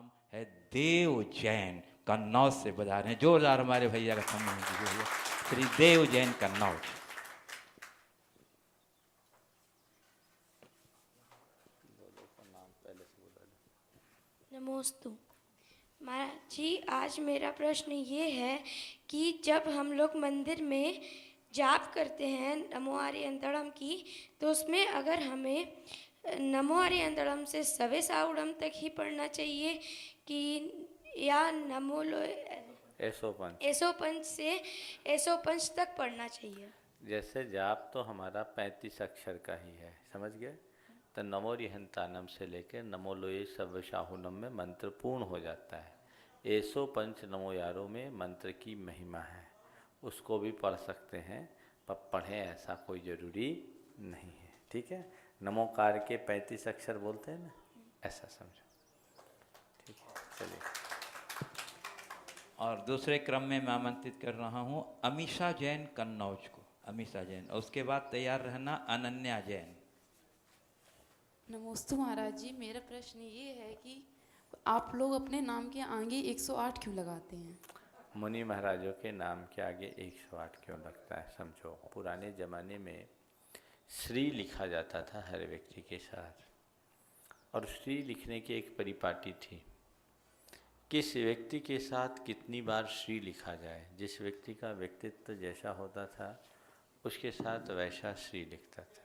नाम है देव जैन, कन्नौज से बजा रहे हैं। जोरदार हमारे भैया का सम्मान कीजिए भैया, श्री देव जैन कन्नौज। नमोस्तु महाराज जी, आज मेरा प्रश्न ये है कि जब हम लोग मंदिर में जाप करते हैं नमो आर्य अंतरम की, तो उसमें अगर हमें नमो आर्य अंतरम से सवे साउडम तक ही पढ़ना चाहिए कि या नमो एसो पंच से एसो पंच तक पढ़ना चाहिए? जैसे जाप तो हमारा 35 अक्षर का ही है, समझ गए? तो नमो रिहंतानम से लेकर नमो लोये सर्वशाहुनम में मंत्र पूर्ण हो जाता है। एसो पंच नमो यारों में मंत्र की महिमा है, उसको भी पढ़ सकते हैं, पर पढ़ें ऐसा कोई ज़रूरी नहीं है। ठीक है, नमोकार के 35 अक्षर बोलते हैं ना, ऐसा समझो। ठीक है, चलिए। और दूसरे क्रम में मैं आमंत्रित कर रहा हूँ अमीषा जैन कन्नौज को, अमीषा जैन, और उसके बाद तैयार रहना अनन्या जैन। नमोस्तु महाराज जी, मेरा प्रश्न ये है कि आप लोग अपने नाम के आगे 108 क्यों लगाते हैं? मुनि महाराजों के नाम के आगे 108 क्यों लगता है? समझो, पुराने ज़माने में श्री लिखा जाता था हर व्यक्ति के साथ, और श्री लिखने की एक परिपाटी थी। किस व्यक्ति के साथ कितनी बार श्री लिखा जाए, जिस व्यक्ति का व्यक्तित्व जैसा होता था उसके साथ वैसा श्री लिखता था।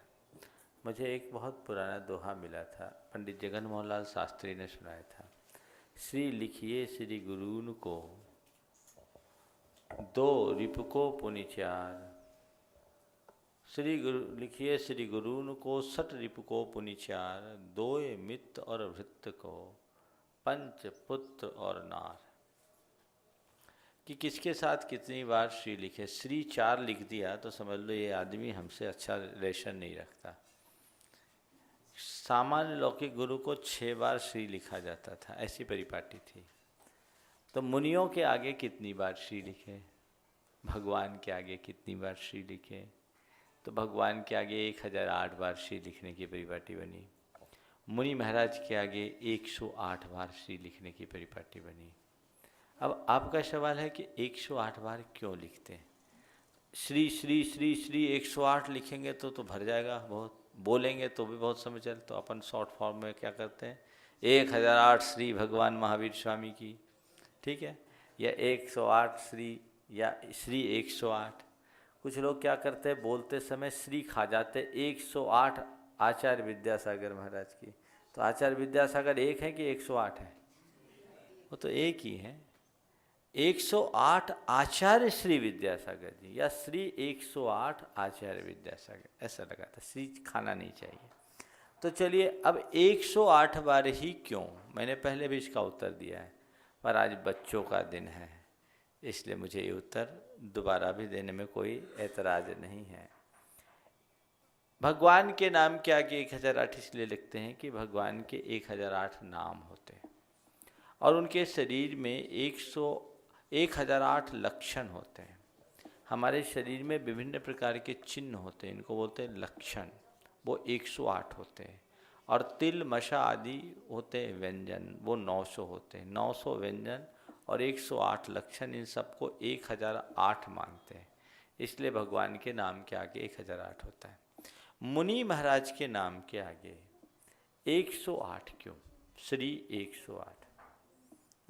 मुझे एक बहुत पुराना दोहा मिला था, पंडित जगन मोहन लाल शास्त्री ने सुनाया था। श्री लिखिए श्री गुरुन को, दो रिपुको पुनिचार। श्री गुरु लिखिए श्री गुरुन को, सठ रिपुको पुनिचार। दोय मित्र और भृत्य को, पंच पुत्र और नार। कि किसके साथ कितनी बार श्री लिखे। श्री 4 लिख दिया तो समझ लो ये आदमी हमसे अच्छा रिलेशन नहीं रखता। सामान्य लौकिक गुरु को 6 बार श्री लिखा जाता था, ऐसी परिपाटी थी। तो मुनियों के आगे कितनी बार श्री लिखे, भगवान के आगे कितनी बार श्री लिखे? तो भगवान के आगे 1008 बार श्री लिखने की परिपाटी बनी। मुनि महाराज के आगे 108 बार श्री लिखने की परिपाटी बनी। अब आपका सवाल है कि 108 बार क्यों लिखते हैं? श्री श्री श्री श्री 108 लिखेंगे तो भर जाएगा, बहुत बोलेंगे तो भी बहुत समय चल। तो अपन शॉर्ट फॉर्म में क्या करते हैं, 1008 श्री भगवान महावीर स्वामी की, ठीक है, या 108 श्री, या श्री 108। कुछ लोग क्या करते हैं, बोलते समय श्री खा जाते 108 आचार्य विद्यासागर महाराज की। तो आचार्य विद्यासागर एक है कि 108 है? वो तो एक ही है। 108 आचार्य श्री विद्यासागर जी, या श्री 108 आचार्य विद्यासागर, ऐसा लगा था। श्री खाना नहीं चाहिए। तो चलिए, अब 108 बार ही क्यों? मैंने पहले भी इसका उत्तर दिया है, पर आज बच्चों का दिन है, इसलिए मुझे ये उत्तर दोबारा भी देने में कोई ऐतराज़ नहीं है। भगवान के नाम के आगे 1008 इसलिए लिखते हैं कि भगवान के 1008 नाम होते हैं, और उनके शरीर में 1008 लक्षण होते हैं। हमारे शरीर में विभिन्न प्रकार के चिन्ह होते हैं, इनको बोलते हैं लक्षण, वो 108 होते हैं। और तिल मशा आदि होते हैं व्यंजन, वो 900 होते हैं। 900 व्यंजन और 108 लक्षण, इन सबको 1008 मानते हैं, इसलिए भगवान के नाम के आगे 1008 होता है। मुनि महाराज के नाम के आगे 108 क्यों, श्री 108?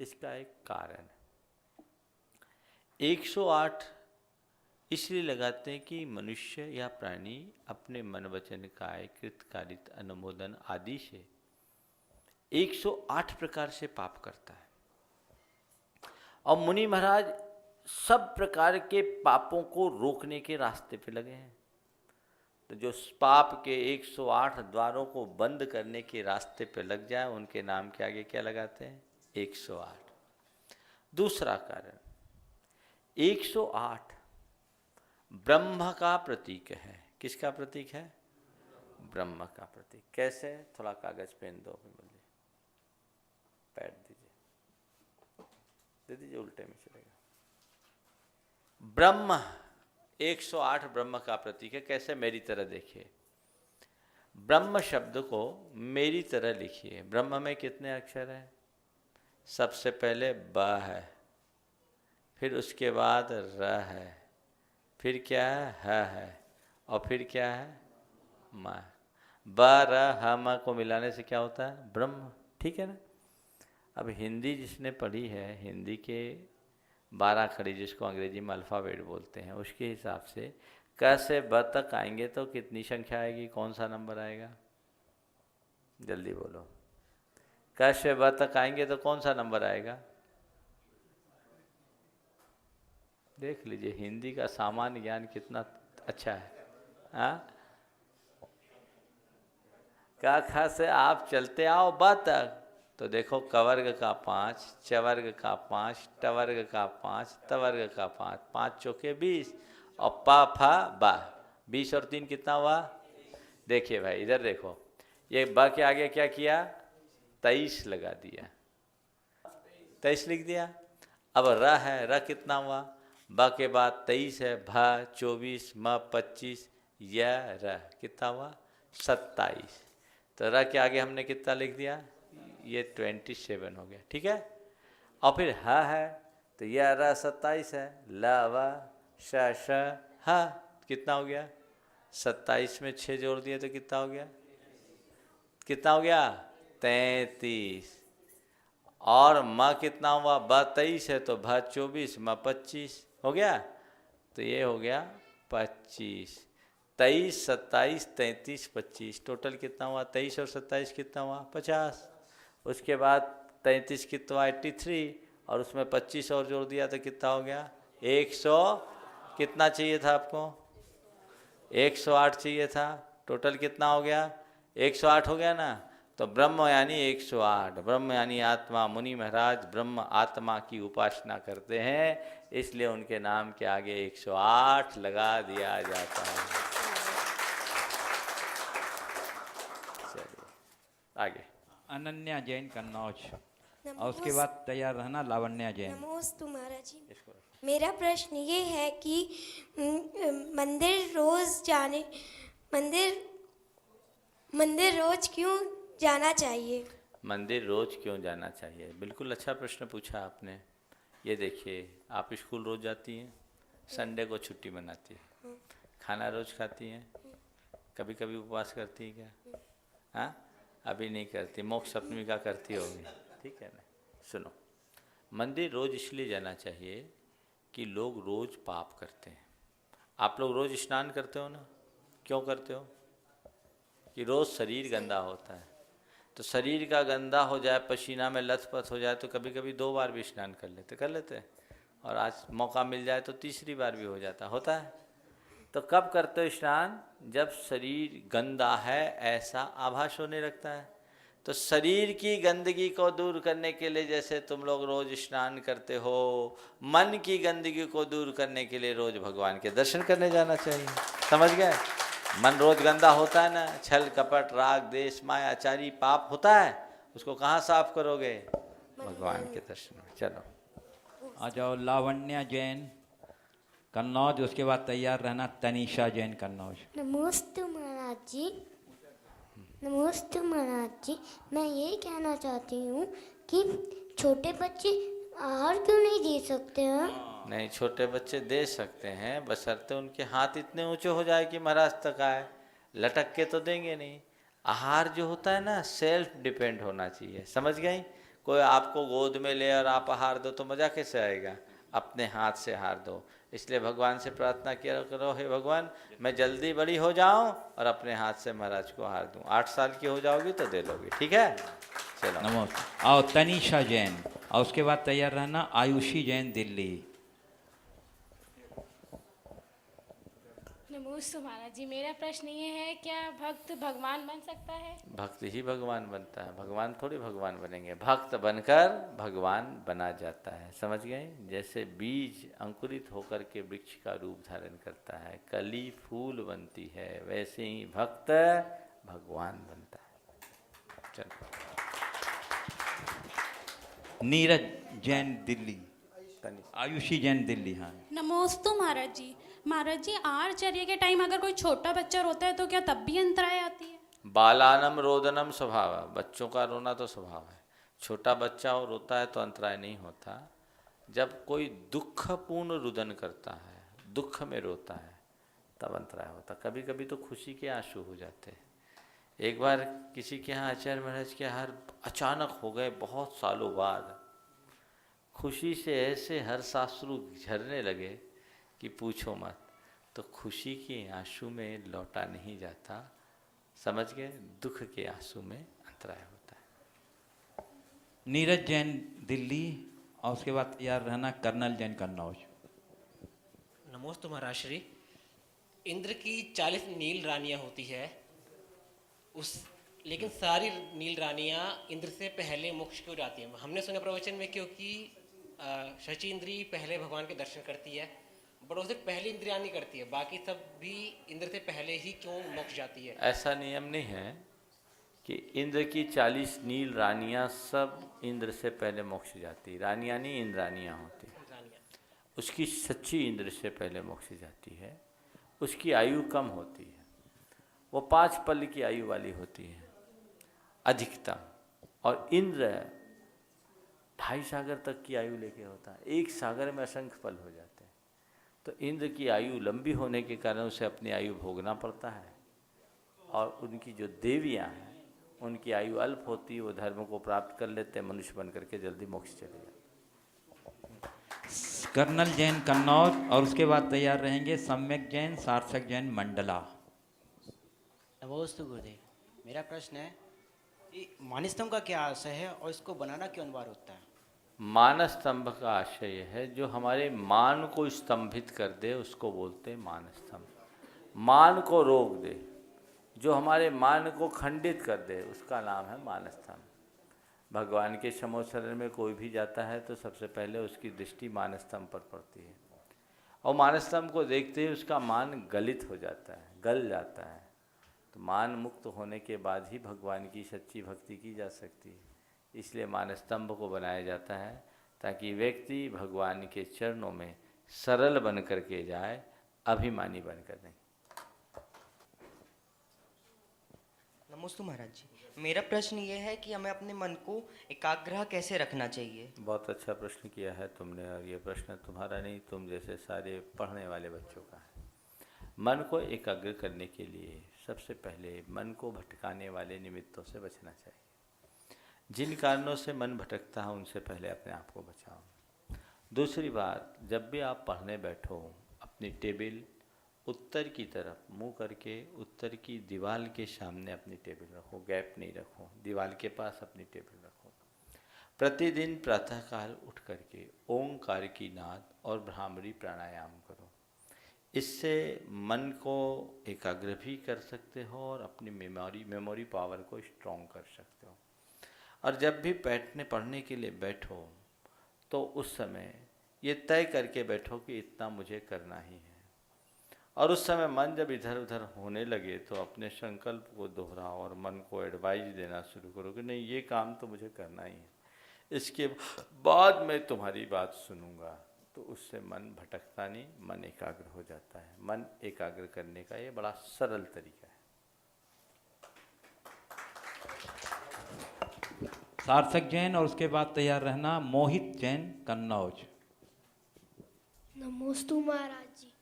इसका एक कारण है। 108 इसलिए लगाते हैं कि मनुष्य या प्राणी अपने मन वचन काय कृतकारित अनुमोदन आदि से 108 प्रकार से पाप करता है, और मुनि महाराज सब प्रकार के पापों को रोकने के रास्ते पे लगे हैं। तो जो पाप के 108 द्वारों को बंद करने के रास्ते पे लग जाए, उनके नाम के आगे क्या लगाते हैं, 108। दूसरा कारण, 108 ब्रह्म का प्रतीक है। किसका प्रतीक है? ब्रह्म का प्रतीक। कैसे? थोड़ा कागज पेन दो, मुझे पैड दीजिए, दे दीजिए, उल्टे में चलेगा। ब्रह्म 108 ब्रह्म का प्रतीक है। कैसे? मेरी तरह देखिए, ब्रह्म शब्द को मेरी तरह लिखिए। ब्रह्म में कितने अक्षर हैं? सबसे पहले ब है, फिर उसके बाद र है, फिर क्या है ह है, और फिर क्या है म। ब र ह म को मिलाने से क्या होता है ब्रह्म। ठीक है ना। अब हिंदी जिसने पढ़ी है, हिंदी के 12 खड़ी जिसको अंग्रेजी में अल्फ़ाबेट बोलते हैं, उसके हिसाब से क से ब तक आएंगे तो कितनी संख्या आएगी, कौन सा नंबर आएगा, जल्दी बोलो। क से ब तक आएंगे तो कौन सा नंबर आएगा। देख लीजिए हिंदी का सामान्य ज्ञान कितना अच्छा है। हाँ, क ख से आप चलते आओ ब तक, तो देखो क वर्ग का 5, च वर्ग का 5, ट वर्ग का 5, त वर्ग का 5, 5 चौके 20, और प फ ब 20 और 3 कितना हुआ। देखिए भाई इधर देखो, ये ब के आगे क्या किया, 23 लगा दिया, 23 लिख दिया। अब र है, र कितना हुआ, ब के बाद 23 है, भ 24, म 25, य र कितना हुआ 27। तो र के आगे हमने कितना लिख दिया, ये 27 हो गया। ठीक है। और फिर ह है, तो यह र 27 है, ल व श श ह कितना हो गया 27 में 6 जोड़ दिए तो कितना हो गया, कितना हो गया 33। और म कितना हुआ, ब 23 है तो भ 24, म 25 हो गया, तो ये हो गया 25। 23, 27, 33, 25 टोटल कितना हुआ, 23 और 27 कितना हुआ 50। उसके बाद 33 कितना 83, और उसमें 25 और जोड़ दिया तो कितना हो गया 100। कितना चाहिए था आपको, 108 चाहिए था। टोटल कितना हो गया 108 हो गया ना। तो ब्रह्म यानी 108, ब्रह्म यानी आत्मा। मुनि महाराज ब्रह्म आत्मा की उपासना करते हैं, इसलिए उनके नाम के आगे 108 लगा दिया जाता है। चलिए आगे। अनन्या जैन कन्नौज, और उसके बाद तैयार रहना लावण्या जैन। नमोस्तु महाराज जी। मेरा प्रश्न ये है कि मंदिर रोज क्यों जाना चाहिए। मंदिर रोज क्यों जाना चाहिए, बिल्कुल अच्छा प्रश्न पूछा आपने। ये देखिए, आप स्कूल रोज जाती हैं, संडे को छुट्टी मनाती है, खाना रोज खाती हैं, कभी कभी उपवास करती है क्या, हाँ अभी नहीं करती, मोक्ष सप्तमी का करती होगी। ठीक है ना। सुनो, मंदिर रोज इसलिए जाना चाहिए कि लोग रोज पाप करते हैं। आप लोग रोज स्नान करते हो ना, क्यों करते हो, कि रोज शरीर गंदा होता है, तो शरीर का गंदा हो जाए, पसीना में लथपथ हो जाए, तो कभी कभी 2 बार भी स्नान कर लेते हैं, और आज मौका मिल जाए तो तीसरी बार भी हो जाता होता है। तो कब करते हो स्नान, जब शरीर गंदा है ऐसा आभास होने लगता है। तो शरीर की गंदगी को दूर करने के लिए जैसे तुम लोग रोज स्नान करते हो, मन की गंदगी को दूर करने के लिए रोज भगवान के दर्शन करने जाना चाहिए। समझ गए। मन रोज गंदा होता है ना, छल कपट राग देश माया आचारी पाप होता है, उसको कहाँ साफ करोगे, भगवान के दर्शन में। चलो आ जाओ लावण्या जैन कन्नौज, उसके बाद तैयार रहना तनीषा जैन कन्नौज। नमस्ते महाराज जी। नमस्ते महाराज जी, मैं ये कहना चाहती हूँ कि छोटे बच्चे आहार क्यों नहीं दे सकते हैं। नहीं, छोटे बच्चे दे सकते हैं, बशर्ते उनके हाथ इतने ऊंचे हो जाए कि महाराज तक आए, लटक के तो देंगे नहीं। आहार जो होता है ना, सेल्फ डिपेंड होना चाहिए। समझ गई। कोई आपको गोद में ले और आप आहार दो तो मज़ा कैसे आएगा, अपने हाथ से आहार दो। इसलिए भगवान से प्रार्थना किया करो, हे भगवान मैं जल्दी बड़ी हो जाऊं और अपने हाथ से महाराज को आहार दूं। 8 साल की हो जाओगी तो दे लोगी। ठीक है। चलो नमस्ते। आओ तनीषा जैन, और उसके बाद तैयार रहना आयुषी जैन दिल्ली। नमस्ते महाराज जी, मेरा प्रश्न ये है, क्या भक्त भगवान बन सकता है। भक्त ही भगवान बनता है, भगवान थोड़ी भगवान बनेंगे। भक्त बनकर भगवान बना जाता है। समझ गए। जैसे बीज अंकुरित होकर के वृक्ष का रूप धारण करता है, कली फूल बनती है, वैसे ही भक्त भगवान बनता है। चलो नीरज जैन दिल्ली, आयुषी जैन दिल्ली। हाँ नमोस्तु महाराज जी। महाराज जी, आहारचर्या के टाइम अगर कोई छोटा बच्चा रोता है तो क्या तब भी अंतराय आती है। बालानम रोदनम स्वभाव है, बच्चों का रोना तो स्वभाव है। छोटा बच्चा और रोता है तो अंतराय नहीं होता, जब कोई दुखपूर्ण रुदन करता है, दुख में रोता है, तब अंतराय होता। कभी कभी तो खुशी के आंसू हो जाते हैं। एक बार किसी के यहाँ आचार्य महाराज के यहाँ अचानक हो गए, बहुत सालों बाद, खुशी से ऐसे हर साश्रु झरने लगे कि पूछो मत। तो खुशी के आंसू में लौटा नहीं जाता, समझ गए, दुख के आंसू में अंतराय होता है। नीरज जैन दिल्ली, और उसके बाद तैयार रहना कर्नल जैन कन्नौज। नमोस्तु महाराज श्री। इंद्र की 40 नील रानियां होती है, लेकिन सारी नील रानियां इंद्र से पहले मोक्ष क्यों जाती हैं? हमने सुना प्रवचन में क्योंकि शची इंद्री पहले भगवान के दर्शन करती है, बट उसे पहली इंद्रियानी करती है, बाकी सब भी इंद्र से पहले ही क्यों मोक्ष जाती है? ऐसा नियम नहीं है कि इंद्र की 40 नील रानियां सब इंद्र से पहले मोक्ष जाती। रानियां नहीं, इंद्रानियां होती। उसकी सच्ची इंद्र से पहले मोक्ष जाती है, उसकी आयु कम होती है, वो 5 पल की आयु वाली होती है अधिकतम, और इंद्र 2.5 सागर तक की आयु लेके होता है। 1 सागर में असंख्य पल हो जाते हैं। तो इंद्र की आयु लंबी होने के कारण उसे अपनी आयु भोगना पड़ता है, और उनकी जो देवियां हैं उनकी आयु अल्प होती है, वो धर्म को प्राप्त कर लेते हैं, मनुष्य बन करके जल्दी मोक्ष चले जाते। कर्नल जैन कन्नौज, और उसके बाद तैयार रहेंगे सम्यक जैन, सार्थक जैन मंडला। नमोस्तु गुरुदेव। मेरा प्रश्न है कि मानस्तंभ का क्या आशय है और इसको बनाना क्यों अनिवार्य होता है? मानस्तंभ का आशय है जो हमारे मान को स्तंभित कर दे उसको बोलते हैं मानस्तंभ। मान को रोक दे, जो हमारे मान को खंडित कर दे, उसका नाम है मानस्तंभ। भगवान के शमोशरण में कोई भी जाता है तो सबसे पहले उसकी दृष्टि मानस्तंभ पर पड़ती है, और मानस्तंभ को देखते ही उसका मान गलित हो जाता है, गल जाता है। तो मान मुक्त होने के बाद ही भगवान की सच्ची भक्ति की जा सकती है। इसलिए मानस्तंभ को बनाया जाता है ताकि व्यक्ति भगवान के चरणों में सरल बन करके जाए, अभिमानी बनकर नहीं। नमस्ते महाराज जी। मेरा प्रश्न ये है कि हमें अपने मन को एकाग्र कैसे रखना चाहिए? बहुत अच्छा प्रश्न किया है तुमने, और ये प्रश्न तुम्हारा नहीं, तुम जैसे सारे पढ़ने वाले बच्चों का है। मन को एकाग्र करने के लिए सबसे पहले मन को भटकाने वाले निमित्तों से बचना चाहिए। जिन कारणों से मन भटकता है उनसे पहले अपने आप को बचाओ। दूसरी बात, जब भी आप पढ़ने बैठो, अपनी टेबल उत्तर की तरफ मुंह करके उत्तर की दीवार के सामने अपनी टेबल रखो, गैप नहीं रखो, दीवार के पास अपनी टेबल रखो। प्रतिदिन प्रातःकाल उठ करके ओंकार की नाद और भ्रामरी प्राणायाम करो। इससे मन को एकाग्र भी कर सकते हो और अपनी मेमोरी पावर को स्ट्रॉन्ग कर सकते हो। और जब भी बैठने पढ़ने के लिए बैठो तो उस समय ये तय करके बैठो कि इतना मुझे करना ही है, और उस समय मन जब इधर उधर होने लगे तो अपने संकल्प को दोहराओ और मन को एडवाइस देना शुरू करो कि नहीं, ये काम तो मुझे करना ही है, इसके बाद मैं तुम्हारी बात सुनूंगा। तो उससे मन भटकता नहीं, मन एकाग्र हो जाता है। मन एकाग्र करने का ये बड़ा सरल तरीका है। सार्थक जैन, और उसके बाद तैयार रहना मोहित जैन कन्नौज। नमोस्तु महाराज जी।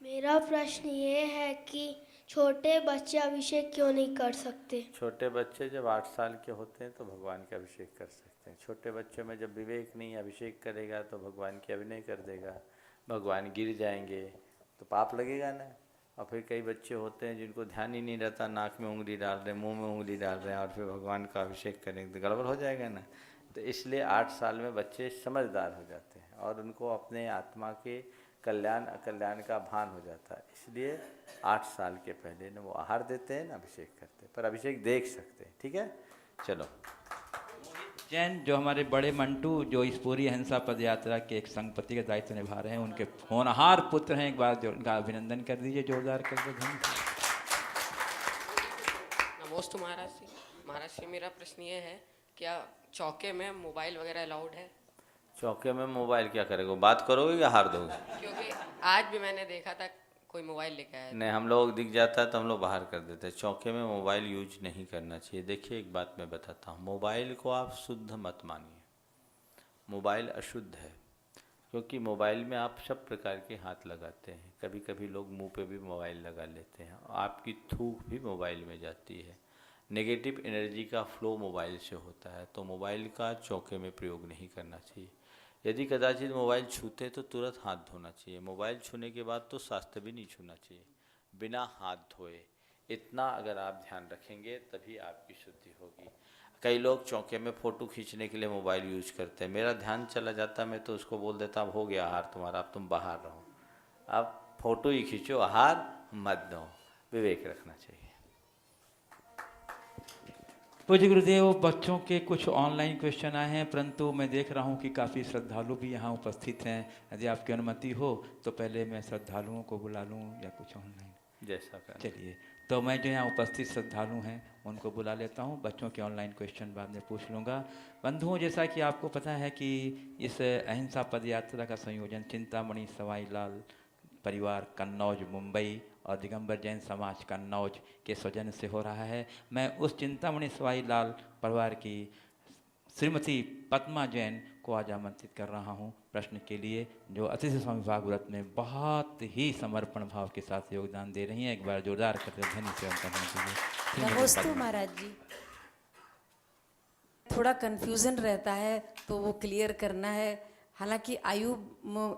मेरा प्रश्न ये है कि छोटे बच्चे अभिषेक क्यों नहीं कर सकते? छोटे बच्चे जब 8 साल के होते हैं तो भगवान का अभिषेक कर सकते हैं। छोटे बच्चे में जब विवेक नहीं, अभिषेक करेगा तो भगवान की अभिनय कर देगा, भगवान गिर जाएंगे तो पाप लगेगा ना। और फिर कई बच्चे होते हैं जिनको ध्यान ही नहीं रहता, नाक में उंगली डाल रहे हैं, मुंह में उंगली डाल रहे हैं, और फिर भगवान का अभिषेक करेंगे तो गड़बड़ हो जाएगा ना। तो इसलिए 8 साल में बच्चे समझदार हो जाते हैं और उनको अपने आत्मा के कल्याण अकल्याण का भान हो जाता है। इसलिए 8 साल के पहले न वो आहार देते हैं न अभिषेक करते हैं, पर अभिषेक देख सकते हैं। ठीक है, चलो। जैन, जो हमारे बड़े मंटू, जो इस पूरी अहिंसा पद यात्रा के एक संगपति का दायित्व निभा रहे हैं, उनके होनहार पुत्र हैं, एक बार जो उनका अभिनंदन कर दीजिए जोरदार करके। नमोस्तु महाराज जी। महाराज जी, मेरा प्रश्न ये है, क्या चौके में मोबाइल वगैरह अलाउड है? चौके में मोबाइल क्या करेगा, बात करोगे या हार दोगे? क्योंकि आज भी मैंने देखा था कोई मोबाइल लेके आया नहीं, हम लोग दिख जाता है तो हम लोग बाहर कर देते हैं। चौके में मोबाइल यूज नहीं करना चाहिए। देखिए एक बात मैं बताता हूँ, मोबाइल को आप शुद्ध मत मानिए, मोबाइल अशुद्ध है। क्योंकि मोबाइल में आप सब प्रकार के हाथ लगाते हैं, कभी कभी लोग मुंह पे भी मोबाइल लगा लेते हैं, आपकी थूक भी मोबाइल में जाती है, नेगेटिव एनर्जी का फ्लो मोबाइल से होता है। तो मोबाइल का चौके में प्रयोग नहीं करना चाहिए। यदि कदाचित मोबाइल छूते तो तुरंत हाथ धोना चाहिए। मोबाइल छूने के बाद तो शास्त्र भी नहीं छूना चाहिए, बिना हाथ धोए। इतना अगर आप ध्यान रखेंगे तभी आपकी शुद्धि होगी। कई लोग चौके में फ़ोटो खींचने के लिए मोबाइल यूज करते हैं, मेरा ध्यान चला जाता, मैं तो उसको बोल देता अब हो गया आहार तुम्हारा, अब तुम बाहर रहो, अब फ़ोटो ही खींचो, आहार मत दो। विवेक रखना चाहिए। पूज्य गुरुदेव, बच्चों के कुछ ऑनलाइन क्वेश्चन आए हैं, परंतु मैं देख रहा हूं कि काफ़ी श्रद्धालु भी यहाँ उपस्थित हैं। यदि आपकी अनुमति हो तो पहले मैं श्रद्धालुओं को बुला लूँ या कुछ ऑनलाइन? जैसा करें। चलिए, तो मैं जो यहाँ उपस्थित श्रद्धालु हैं उनको बुला लेता हूँ। बच्चों के ऑनलाइन क्वेश्चन बाद में पूछ लूँगा। बंधुओं, जैसा कि आपको पता है कि इस अहिंसा पद यात्रा का संयोजन चिंतामणि सवाई लाल परिवार कन्नौज मुंबई और दिगंबर जैन समाज कन्नौज के सौजन्य से हो रहा है। मैं उस चिंतामणि सवाई लाल परिवार की श्रीमती पद्मा जैन को आज आमंत्रित कर रहा हूं प्रश्न के लिए, जो अतिथि स्वामी भागवत में बहुत ही समर्पण भाव के साथ योगदान दे रही हैं। एक बार जोरदार करते ध्वनि सेवन करने के लिए। नमस्ते महाराज जी, थोड़ा कन्फ्यूज़न रहता है तो वो क्लियर करना है। हालांकि आयु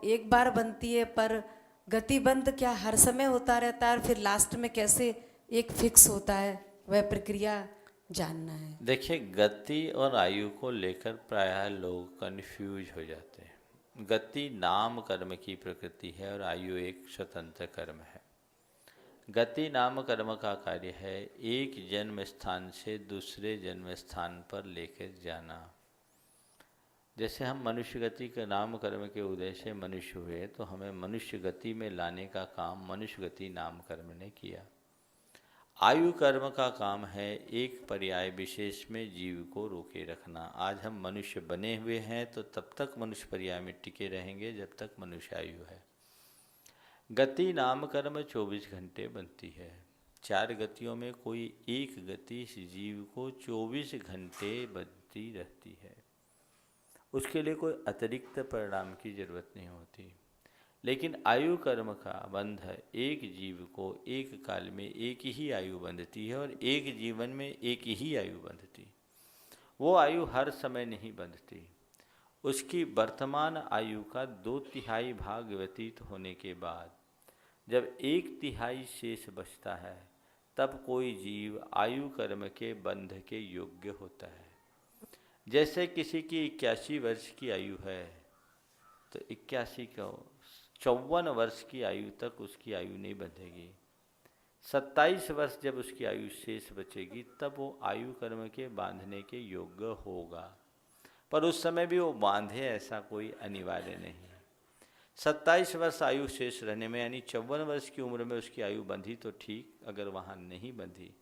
एक बार बनती है, पर गतिबंध क्या हर समय होता रहता है, और फिर लास्ट में कैसे एक फिक्स होता है, वह प्रक्रिया जानना है। देखिए, गति और आयु को लेकर प्रायः लोग कन्फ्यूज हो जाते हैं। गति नाम कर्म की प्रकृति है और आयु एक स्वतंत्र कर्म है। गति नाम कर्म का कार्य है एक जन्म स्थान से दूसरे जन्म स्थान पर लेकर जाना। जैसे हम मनुष्य गति के नाम कर्म के उदय से मनुष्य हुए, तो हमें मनुष्य गति में लाने का काम मनुष्य गति नाम कर्म ने किया। आयु कर्म का काम है एक पर्याय विशेष में जीव को रोके रखना। आज हम मनुष्य बने हुए हैं तो तब तक मनुष्य पर्याय में टिके रहेंगे जब तक मनुष्य आयु है। गति नाम कर्म 24 घंटे बनती है। 4 गतियों में कोई एक गति इस जीव को 24 घंटे बनती रहती है। उसके लिए कोई अतिरिक्त परिणाम की जरूरत नहीं होती। लेकिन आयु कर्म का बंध एक जीव को एक काल में एक ही आयु बंधती है और एक जीवन में एक ही आयु बंधती। वो आयु हर समय नहीं बंधती। उसकी वर्तमान आयु का 2/3 भाग व्यतीत होने के बाद जब 1/3 शेष बचता है, तब कोई जीव आयु कर्म के बंध के योग्य होता है। जैसे किसी की 81 वर्ष की आयु है तो 81 को 54 वर्ष की आयु तक उसकी आयु नहीं बंधेगी। 27 वर्ष जब उसकी आयु शेष बचेगी तब वो आयु कर्म के बांधने के योग्य होगा। पर उस समय भी वो बांधे ऐसा कोई अनिवार्य नहीं है। 27 वर्ष आयु शेष रहने में, यानी 54 वर्ष की उम्र में उसकी आयु बंधी तो ठीक, अगर वहाँ नहीं बंधी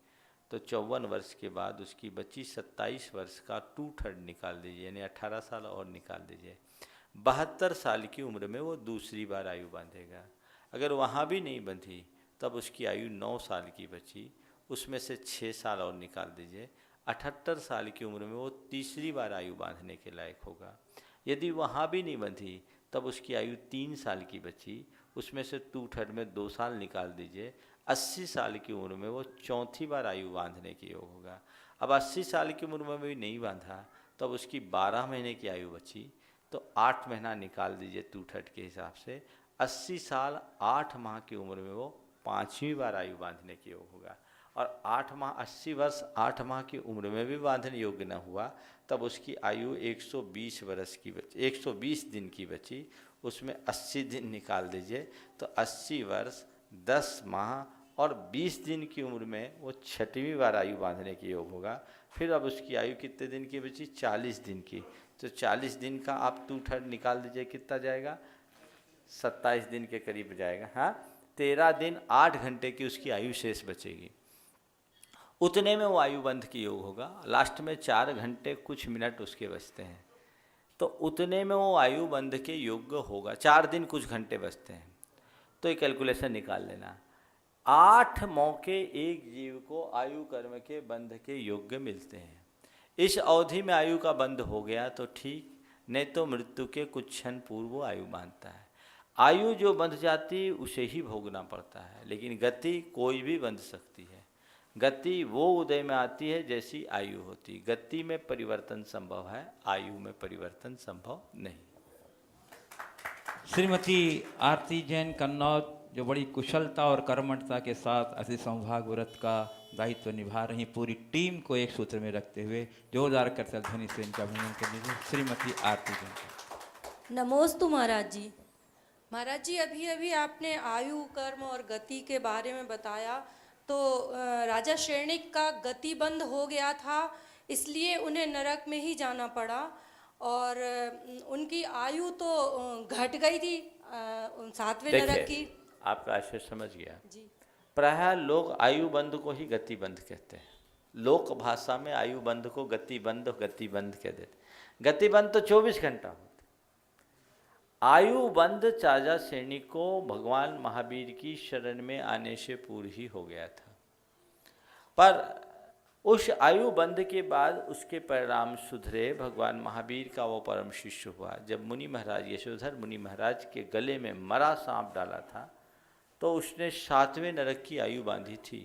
तो 54 वर्ष के बाद उसकी बची 27 वर्ष का 2/3 निकाल दीजिए, यानी 18 साल और निकाल दीजिए। 72 साल की उम्र में वो दूसरी बार आयु बांधेगा। अगर वहाँ भी नहीं बंधी तब उसकी आयु 9 साल की बची, उसमें से 6 साल और निकाल दीजिए। 78 साल की उम्र में वो तीसरी बार आयु बांधने के लायक होगा। यदि वहाँ भी नहीं बंधी तब उसकी आयु 3 साल की बची, उसमें से 2/3 में 2 साल निकाल दीजिए। 80 साल की उम्र में वो चौथी बार आयु बांधने के योग होगा। अब 80 साल की उम्र में भी नहीं बांधा तब उसकी 12 महीने की आयु बची, तो 8 महीना निकाल दीजिए 2/3 के हिसाब से। 80 साल 8 माह की उम्र में वो 5वीं बार आयु बांधने के योग होगा। और 8 माह 80 वर्ष 8 माह की उम्र में भी बांधने योग्य न हुआ तब उसकी आयु 120 वर्ष की बची, 120 दिन की बची, उसमें 80 दिन निकाल दीजिए तो 80 वर्ष 10 माह और 20 दिन की उम्र में वो 6वीं बार आयु बांधने के योग होगा। फिर अब उसकी आयु कितने दिन की बची? 40 दिन की। तो 40 दिन का आप 2/3 निकाल दीजिए, कितना जाएगा? 27 दिन के करीब जाएगा। हाँ, 13 दिन 8 घंटे की उसकी आयु शेष बचेगी। उतने में वो आयु बंध की योग होगा। लास्ट में 4 घंटे कुछ मिनट उसके बचते हैं, तो उतने में वो आयु बंध के योग्य होगा। 4 दिन कुछ घंटे बचते हैं, तो ये कैलकुलेशन निकाल लेना। 8 मौके एक जीव को आयु कर्म के बंध के योग्य मिलते हैं। इस अवधि में आयु का बंध हो गया तो ठीक, नहीं तो मृत्यु के कुछ क्षण पूर्व आयु बांधता है। आयु जो बंध जाती उसे ही भोगना पड़ता है, लेकिन गति कोई भी बंध सकती है। गति वो उदय में आती है जैसी आयु होती। गति में परिवर्तन संभव है, आयु में परिवर्तन संभव नहीं। श्रीमती आरती जैन कन्नौज, जो बड़ी कुशलता और कर्मठता के साथ अति सौभाग्य व्रत का दायित्व निभा रही, पूरी टीम को एक सूत्र में रखते हुए जोरदार करतल ध्वनि से इनका अभिनंदन कर लीजिए। श्रीमती आरती जैन। नमोस्तु महाराज जी। महाराज जी, अभी अभी आपने आयु, कर्म और गति के बारे में बताया, तो राजा श्रेणिक का गति बंद हो गया था, इसलिए उन्हें नरक में ही जाना पड़ा, और उनकी आयु तो घट गई थी 7वें नरक की। आपका आशय समझ गया जी। प्रायः लोग आयु बंद को ही गति बंद कहते हैं। लोक भाषा में आयु बंद को गति बंद कह देते। गति बंद तो 24 घंटा होता। आयु बंद राजा श्रेणी को भगवान महावीर की शरण में आने से पूर्व ही हो गया था, पर उस आयु बंद के बाद उसके परिणाम सुधरे। भगवान महावीर का वो परम शिष्य हुआ। जब मुनि महाराज, यशोधर मुनि महाराज के गले में मरा सांप डाला था, तो उसने 7वें नरक की आयु बांधी थी।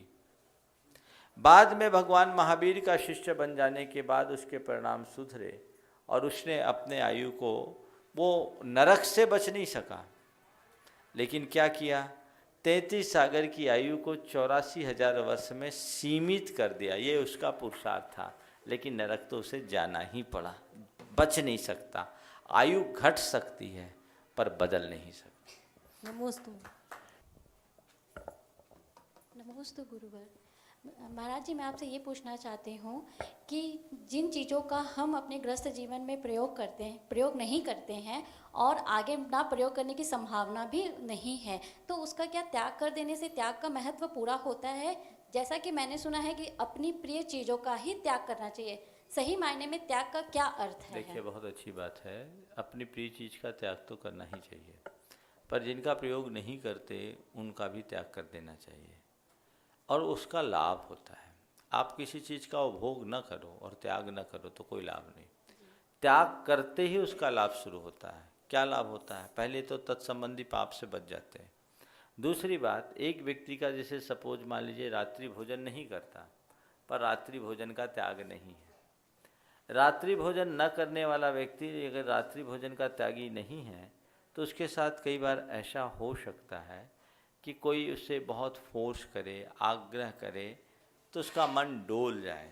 बाद में भगवान महावीर का शिष्य बन जाने के बाद उसके परिणाम सुधरे, और उसने अपने आयु को, वो नरक से बच नहीं सका, लेकिन क्या किया, 33 सागर की आयु को 84,000 वर्ष में सीमित कर दिया। ये उसका पुरुषार्थ था, लेकिन नरक तो उसे जाना ही पड़ा, बच नहीं सकता। आयु घट सकती है पर बदल नहीं सकती। नमोस्तु गुरुवर। महाराज जी, मैं आपसे ये पूछना चाहती हूँ कि जिन चीज़ों का हम अपने गृहस्थ जीवन में प्रयोग नहीं करते हैं और आगे ना प्रयोग करने की संभावना भी नहीं है, तो उसका क्या त्याग कर देने से त्याग का महत्व पूरा होता है? जैसा कि मैंने सुना है कि अपनी प्रिय चीज़ों का ही त्याग करना चाहिए। सही मायने में त्याग का क्या अर्थ है? देखिए, बहुत अच्छी बात है। अपनी प्रिय चीज़ का त्याग तो करना ही चाहिए, पर जिनका प्रयोग नहीं करते उनका भी त्याग कर देना चाहिए, और उसका लाभ होता है। आप किसी चीज़ का उपभोग न करो और त्याग न करो तो कोई लाभ नहीं। त्याग करते ही उसका लाभ शुरू होता है। क्या लाभ होता है? पहले तो तत्संबंधी पाप से बच जाते हैं। दूसरी बात, एक व्यक्ति का जैसे सपोज मान लीजिए रात्रि भोजन नहीं करता, पर रात्रि भोजन का त्याग नहीं है। रात्रि भोजन न करने वाला व्यक्ति अगर रात्रि भोजन का त्यागी नहीं है, तो उसके साथ कई बार ऐसा हो सकता है कि कोई उससे बहुत फोर्स करे, आग्रह करे, तो उसका मन डोल जाए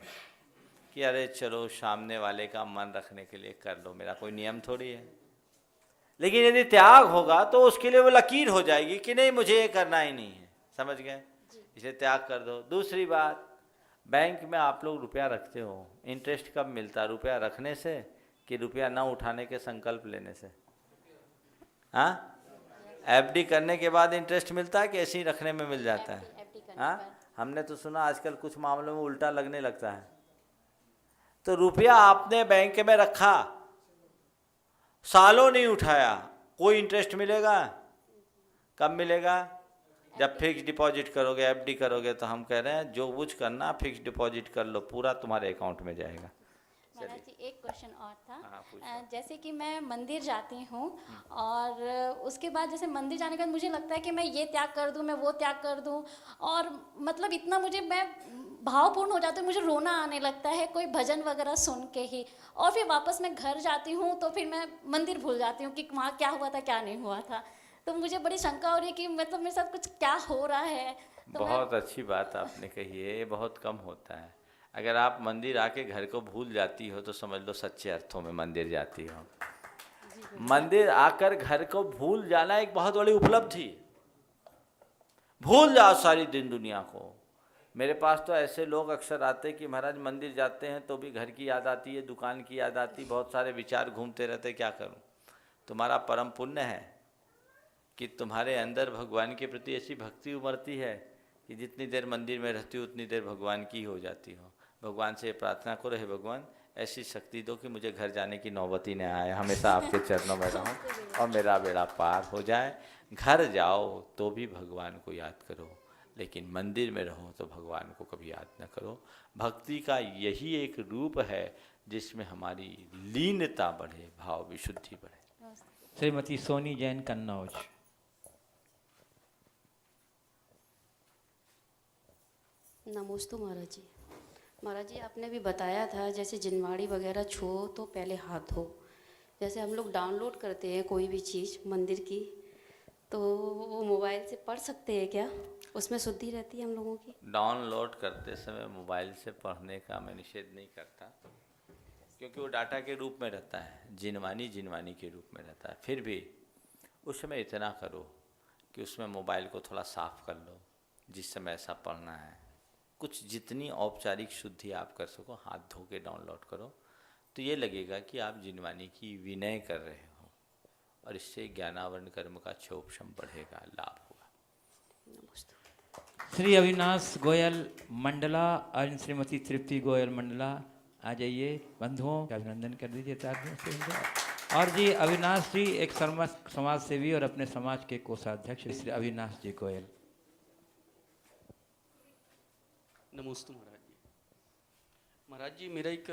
कि अरे चलो सामने वाले का मन रखने के लिए कर लो, मेरा कोई नियम थोड़ी है। लेकिन यदि त्याग होगा तो उसके लिए वो लकीर हो जाएगी कि नहीं, मुझे ये करना ही नहीं है। समझ गए? इसे त्याग कर दो। दूसरी बात, बैंक में आप लोग रुपया रखते हो, इंटरेस्ट कब मिलता? रुपया रखने से कि रुपया ना उठाने के संकल्प लेने से? हाँ, एफडी करने के बाद इंटरेस्ट मिलता है कि ऐसे ही रखने में मिल जाता है? हाँ, हमने तो सुना आजकल कुछ मामलों में उल्टा लगने लगता है। तो रुपया आपने बैंक में रखा, सालों नहीं उठाया, कोई इंटरेस्ट मिलेगा? कब मिलेगा? जब फिक्स डिपॉजिट करोगे, एफडी करोगे। तो हम कह रहे हैं जो कुछ करना फिक्स डिपॉजिट कर लो, पूरा तुम्हारे अकाउंट में जाएगा। महाराज जी, एक क्वेश्चन और था। जैसे कि मैं मंदिर जाती हूँ और उसके बाद जैसे मंदिर जाने के बाद मुझे लगता है कि मैं ये त्याग कर दूँ, मैं वो त्याग कर दूँ, और मतलब इतना मैं भावपूर्ण हो जाती हूँ, मुझे रोना आने लगता है कोई भजन वगैरह सुन के ही। और फिर वापस मैं घर जाती हूँ तो फिर मैं मंदिर भूल जाती हूँ कि वहाँ क्या हुआ था क्या नहीं हुआ था। तो मुझे बड़ी शंका हो रही है कि मतलब मेरे साथ कुछ क्या हो रहा है। तो बहुत अच्छी बात आपने कही है, ये बहुत कम होता है। अगर आप मंदिर आके घर को भूल जाती हो तो समझ लो सच्चे अर्थों में मंदिर जाती हो। मंदिर आकर घर को भूल जाना एक बहुत बड़ी उपलब्धि। भूल जाओ सारी दिन दुनिया को। मेरे पास तो ऐसे लोग अक्सर आते हैं कि महाराज मंदिर जाते हैं तो भी घर की याद आती है, दुकान की याद आती, बहुत सारे विचार घूमते रहते, क्या करूं? तुम्हारा परम पुण्य है कि तुम्हारे अंदर भगवान के प्रति ऐसी भक्ति उमड़ती है कि जितनी देर मंदिर में रहती हो उतनी देर भगवान की हो जाती हो। भगवान से प्रार्थना करो, हे भगवान ऐसी शक्ति दो कि मुझे घर जाने की नौबत ही न आए, हमेशा आपके चरणों में रहूं और मेरा बेड़ा पार हो जाए। घर जाओ तो भी भगवान को याद करो, लेकिन मंदिर में रहो तो भगवान को कभी याद न करो। भक्ति का यही एक रूप है जिसमें हमारी लीनता बढ़े, भाव विशुद्धि बढ़े। श्रीमती सोनी जैन, कन्नौज। नमोस्तु महाराज जी। महाराज जी, आपने भी बताया था जैसे जिनवाड़ी वगैरह छो तो पहले हाथ धो। जैसे हम लोग डाउनलोड करते हैं कोई भी चीज़ मंदिर की, तो वो मोबाइल से पढ़ सकते हैं क्या? उसमें शुद्धि रहती है हम लोगों की? डाउनलोड करते समय मोबाइल से पढ़ने का मैं निषेध नहीं करता, क्योंकि वो डाटा के रूप में रहता है, जिनवानी के रूप में रहता है। फिर भी उस समय इतना करो कि उसमें मोबाइल को थोड़ा साफ कर लो, जिस समय ऐसा पढ़ना है। कुछ जितनी औपचारिक शुद्धि आप कर सको, हाथ धो के डाउनलोड करो, तो ये लगेगा कि आप जिनवानी की विनय कर रहे हो, और इससे ज्ञानावरण कर्म का क्षोभशम बढ़ेगा, लाभ होगा। श्री अविनाश गोयल मंडला और श्रीमती तृप्ति गोयल मंडला, आ जाइए। बंधुओं का अभिनंदन कर दीजिए तालियों से। और जी अविनाश जी एक समाज सेवी और अपने समाज के कोषाध्यक्ष श्री अविनाश जी गोयल। नमस्ते महाराज जी। महाराज जी, मेरा एक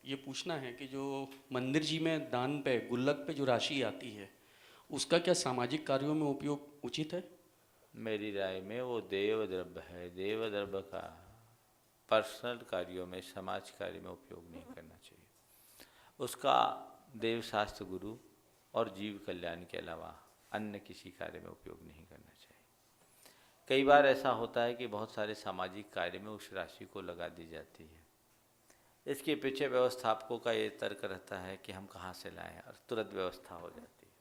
ये पूछना है कि जो मंदिर जी में दान पे, गुल्लक पे जो राशि आती है, उसका क्या सामाजिक कार्यों में उपयोग उचित है? मेरी राय में वो देव द्रव्य है। देव द्रव्य का पर्सनल कार्यों में, समाज कार्य में उपयोग नहीं करना चाहिए। उसका देव शास्त्र, गुरु और जीव कल्याण के अलावा अन्य किसी कार्य में उपयोग नहीं करना चाहिए। कई बार ऐसा होता है कि बहुत सारे सामाजिक कार्य में उस राशि को लगा दी जाती है। इसके पीछे व्यवस्थापकों का ये तर्क रहता है कि हम कहाँ से लाएं, और तुरंत व्यवस्था हो जाती है।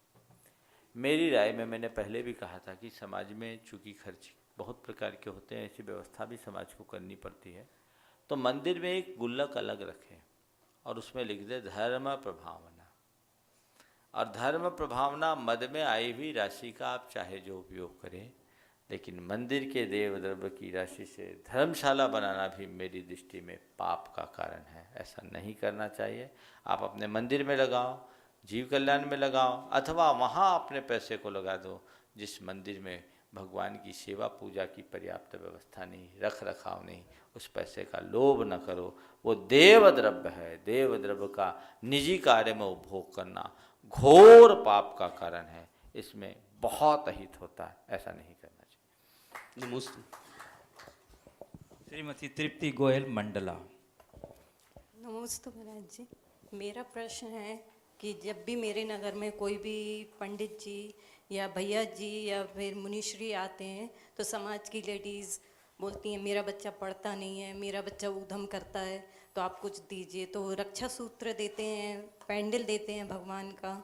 मेरी राय में, मैंने पहले भी कहा था कि समाज में चूँकि खर्च बहुत प्रकार के होते हैं, ऐसी व्यवस्था भी समाज को करनी पड़ती है। तो मंदिर में एक गुल्लक अलग रखें और उसमें लिख दे धर्म प्रभावना। और धर्म प्रभावना मद में आई हुई राशि का आप चाहे जो उपयोग करें, लेकिन मंदिर के देव द्रव्य की राशि से धर्मशाला बनाना भी मेरी दृष्टि में पाप का कारण है। ऐसा नहीं करना चाहिए। आप अपने मंदिर में लगाओ, जीव कल्याण में लगाओ, अथवा वहाँ अपने पैसे को लगा दो जिस मंदिर में भगवान की सेवा पूजा की पर्याप्त व्यवस्था नहीं, रख रखाव नहीं। उस पैसे का लोभ न करो। वो देव द्रव्य है। देव द्रव्य का निजी कार्य में उपभोग करना घोर पाप का कारण है। इसमें बहुत अहित होता है, ऐसा नहीं करना चाहिए। नमस्ते। श्रीमती तृप्ति गोयल मंडला। नमस्ते महाराज जी। मेरा प्रश्न है कि जब भी मेरे नगर में कोई भी पंडित जी या भैया जी या फिर मुनिश्री आते हैं, तो समाज की लेडीज़ बोलती हैं मेरा बच्चा पढ़ता नहीं है, मेरा बच्चा उधम करता है, तो आप कुछ दीजिए। तो रक्षा सूत्र देते हैं, पैंडल देते हैं भगवान का,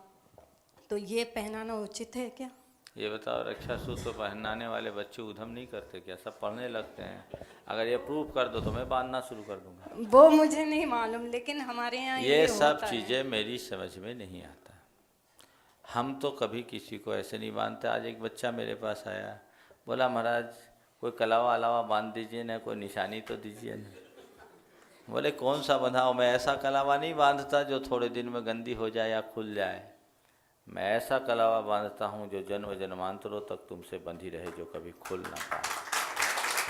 तो ये पहनाना उचित है क्या? ये बताओ, रक्षा सूत्र पहनाने वाले बच्चे उधम नहीं करते क्या? सब पढ़ने लगते हैं। अगर ये प्रूव कर दो तो मैं बांधना शुरू कर दूंगा। वो मुझे नहीं मालूम, लेकिन हमारे यहाँ ये सब चीज़ें मेरी समझ में नहीं आता। हम तो कभी किसी को ऐसे नहीं बांधते। आज एक बच्चा मेरे पास आया, बोला महाराज कोई कलावा अलावा बांध दीजिए ना, कोई निशानी तो दीजिए ना। बोले कौन सा बंधाओ? मैं ऐसा कलावा नहीं बांधता जो थोड़े दिन में गंदी हो जाए या खुल जाए। मैं ऐसा कलावा बांधता हूँ जो जन्म जन्मांतरों तक तुमसे बंधी रहे, जो कभी खुल ना पाए।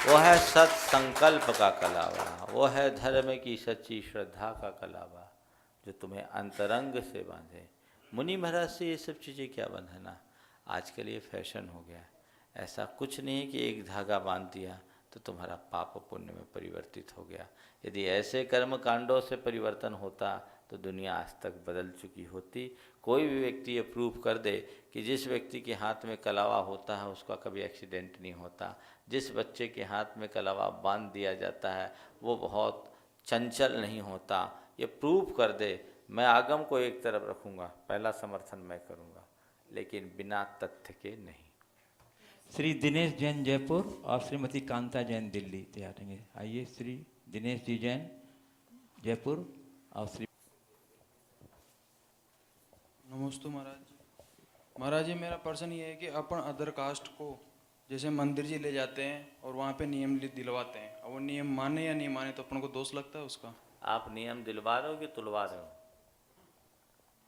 वो है सत संकल्प का कलावा, वो है धर्म की सच्ची श्रद्धा का कलावा, जो तुम्हें अंतरंग से बांधे। मुनि महाराज से ये सब चीज़ें क्या बंधना? आजकल ये फैशन हो गया। ऐसा कुछ नहीं कि एक धागा बांध दिया तो तुम्हारा पाप पुण्य में परिवर्तित हो गया। यदि ऐसे कर्म कांडों से परिवर्तन होता तो दुनिया आज तक बदल चुकी होती। कोई भी व्यक्ति ये प्रूव कर दे कि जिस व्यक्ति के हाथ में कलावा होता है उसका कभी एक्सीडेंट नहीं होता, जिस बच्चे के हाथ में कलावा बांध दिया जाता है वो बहुत चंचल नहीं होता, ये प्रूव कर दे, मैं आगम को एक तरफ रखूँगा, पहला समर्थन मैं करूँगा, लेकिन बिना तथ्य के नहीं। श्री दिनेश जैन जयपुर और श्रीमती कांता जैन दिल्ली तैयार रहेंगे। आइए श्री दिनेश जी जैन जयपुर और श्री। नमस्ते महाराज जी। महाराज जी, मेरा प्रश्न ये है कि अपन अदर कास्ट को जैसे मंदिर जी ले जाते हैं और वहाँ पे नियम दिलवाते हैं, और वो नियम माने या नहीं माने तो अपन को दोष लगता है उसका? आप नियम दिलवा रहे हो कि तुलवा रहे हो?